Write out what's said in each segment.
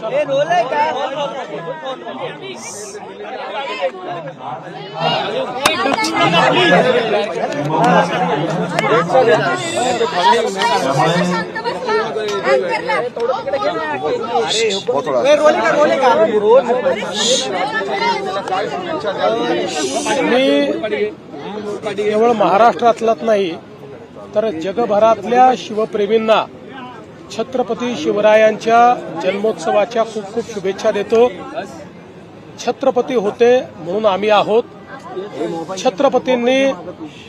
केवळ महाराष्ट्रातलाच नाही तर जगभरातल्या शिवप्रेमींना छत्रपती शिवरायांच्या जन्मोत्सवाच्या खूप खूप शुभेच्छा देतो। छत्रपती होते म्हणून आम्ही आहोत। छत्रपतींनी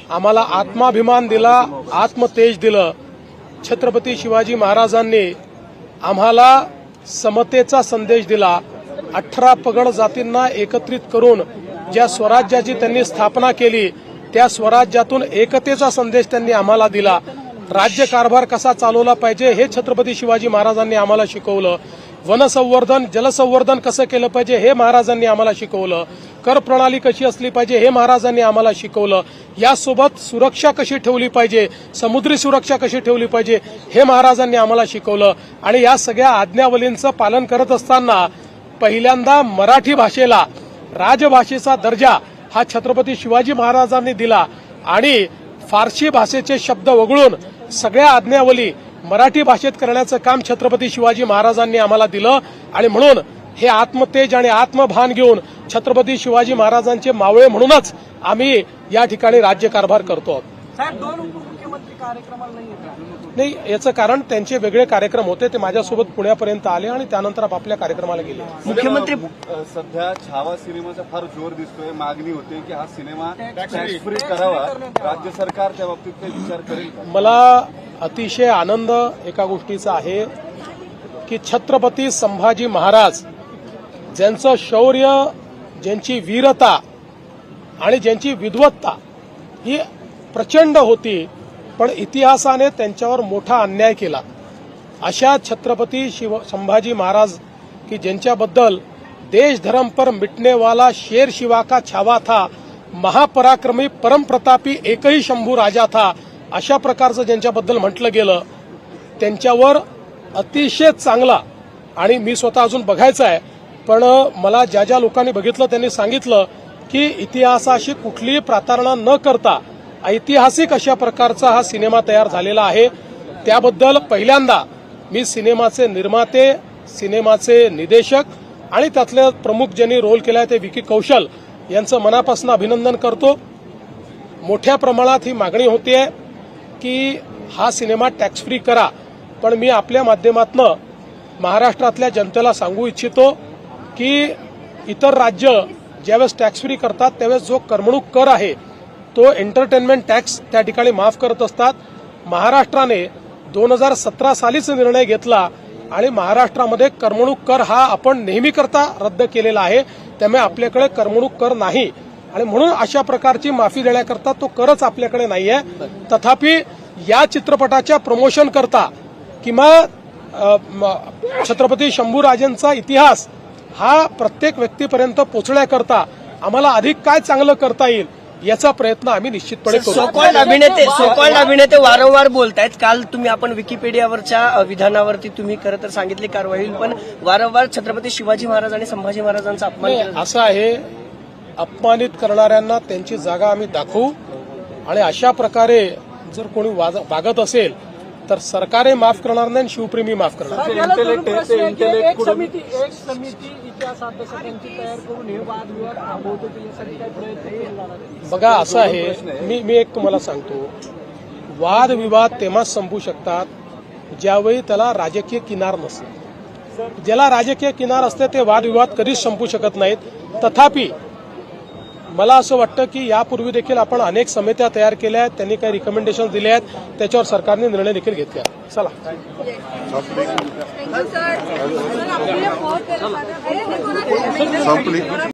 आम्हाला आत्माभिमान दिला, आत्मतेज दिलं। छत्रपती शिवाजी महाराजांनी आम्हाला समतेचा संदेश दिला। 18 पगड जातींना एकत्रित करून ज्या स्वराज्याची त्यांनी स्थापना केली त्या स्वराज्यातून एकतेचा संदेश त्यांनी आम्हाला दिला। राज्यकारभार कसा चालवला पाहिजे हे छत्रपती शिवाजी महाराजांनी आम्हाला शिकवलं। वनसंवर्धन जलसंवर्धन कसं केलं पाहिजे हे महाराजांनी आम्हाला शिकवलं। कर प्रणाली कशी असली पाहिजे हे महाराजांनी आम्हाला शिकवलं। यासोबत सुरक्षा कशी ठेवली पाहिजे, समुद्री सुरक्षा कशी ठेवली पाहिजे हे महाराजांनी आम्हाला शिकवलं। आणि या सगळ्या आज्ञावलींचं पालन करत असताना पहिल्यांदा मराठी भाषेला राजभाषेचा दर्जा हा छत्रपती शिवाजी महाराजांनी दिला आणि फारसी भाषेचे शब्द वगळून सगळ्या आज्ञावली मराठी भाषेत करण्याचं काम छत्रपती शिवाजी महाराजांनी आम्हाला दिलं। आणि म्हणून हे आत्मतेज आणि आत्मभान घेऊन छत्रपती शिवाजी महाराजांचे मावळे म्हणूनच आम्ही या ठिकाणी राज्यकारभार करतो। नाही, याचं कारण त्यांचे वेगळे कार्यक्रम होते, ते माझ्यासोबत पुण्यापर्यंत आले आणि त्यानंतर आपल्या कार्यक्रमाला गेले। मुख्यमंत्री सध्या छावा सिनेमाचा फार जोर दिसतोय, मागणी होते की हा सिनेमा टॅक्स फ्री करावा, राज्य सरकार त्या बाबतीत काही विचार करेल का? मला अतिशय आनंद एका गोष्टीचा आहे की छत्रपती संभाजी महाराज ज्यांचं शौर्य, ज्यांची वीरता आणि ज्यांची विद्वत्ता ही प्रचंड होती, पण इतिहासाने त्यांच्यावर मोठा अन्याय केला। अशा छत्रपती संभाजी महाराज की ज्यांच्याबद्दल देश धर्म पर मिटने वाला शेर शिवा का छावा था, महापराक्रमी परमप्रतापी एकही शंभू राजा था, अशा प्रकारचं ज्यांच्याबद्दल म्हटलं गेलं, त्यांच्यावर अतिशय चांगला, आणि मी स्वतः अजून बघायचं आहे, पण मला ज्या ज्या लोकांनी बघितलं त्यांनी सांगितलं की इतिहासाशी कुठलीही प्रतारणा न करता ऐतिहासिक अशा प्रकारचा हा सिनेमा तयार झालेला आहे। त्याबद्दल पहिल्यांदा मी सिनेमाचे निर्माते, सिनेमाचे निर्देशक आणि त्यातले प्रमुख ज्यांनी रोल केलाय ते विकी कौशल यांचं मनापासून अभिनंदन करतो। मोठ्या प्रमाणात ही मागणी होतीये की हा सिनेमा टॅक्स फ्री करा, पण मी आपल्या माध्यमातून महाराष्ट्रातल्या जनतेला सांगू इच्छितो की इतर राज्य ज्यावेळेस टॅक्स फ्री करतात त्यावेळेस जो करमणूक कर आहे तो एंटरटेनमेंट टॅक्स त्या ठिकाणी माफ करत असतात। महाराष्ट्राने 2017 सालीच निर्णय घेतला आणि महाराष्ट्रामध्ये करमणूक कर हा आपण नेहमी करता रद्द केलेला आहे, त्यामुळे आपल्याकडे करमणूक कर नाही आणि म्हणून अशा प्रकारची माफी देण्याकरता तो करच आपल्याकडे नाहीये। तथापि या चित्रपटाच्या प्रमोशन करता किंवा छत्रपती शंभूराजांचा इतिहास हा प्रत्येक व्यक्तीपर्यंत पोहोचण्याकरता आम्हाला अधिक काय चांगलं करता येईल याचा प्रयत्न आम्ही निश्चितपणे करू। सोकॉल्ड अभिनेते वारंवार बोलतायत। काल आपण विकिपीडियावरच्या विधानावरती तुम्ही खरं तर सांगितली कारवाई होईल, पण वारंवार छत्रपती शिवाजी महाराज आणि संभाजी महाराजांचा अपमान केला। असं आहे, अपमानित करणाऱ्यांना त्यांची जागा आम्ही दाखवू आणि अशा प्रकारे जर कोणी वागत असेल तर सरकारही माफ करणार नाही, शिवप्रेमी माफ करणार। एक समिती इतिहास अभ्यासकांची तयार करून हे वादविवाद थांबवतो यासाठी काय प्रयत्न केले जाणार? बघा, असं आहे, मी एक तुम्हाला सांगतो, वादविवाद तेव्हाच संपू शकतात ज्यावेळी त्याला राजकीय किनार नसते। ज्याला राजकीय किनार असते ते वादविवाद कधीच संपू शकत नाहीत। तथापि मला असं वाटतं की यापूर्वी देखील आपण अनेक समित्या तयार केल्या आहेत, त्यांनी काही रिकमेंडेशन दिले आहेत, त्याच्यावर सरकारने निर्णय देखील घेतले आहेत। चला, संपली।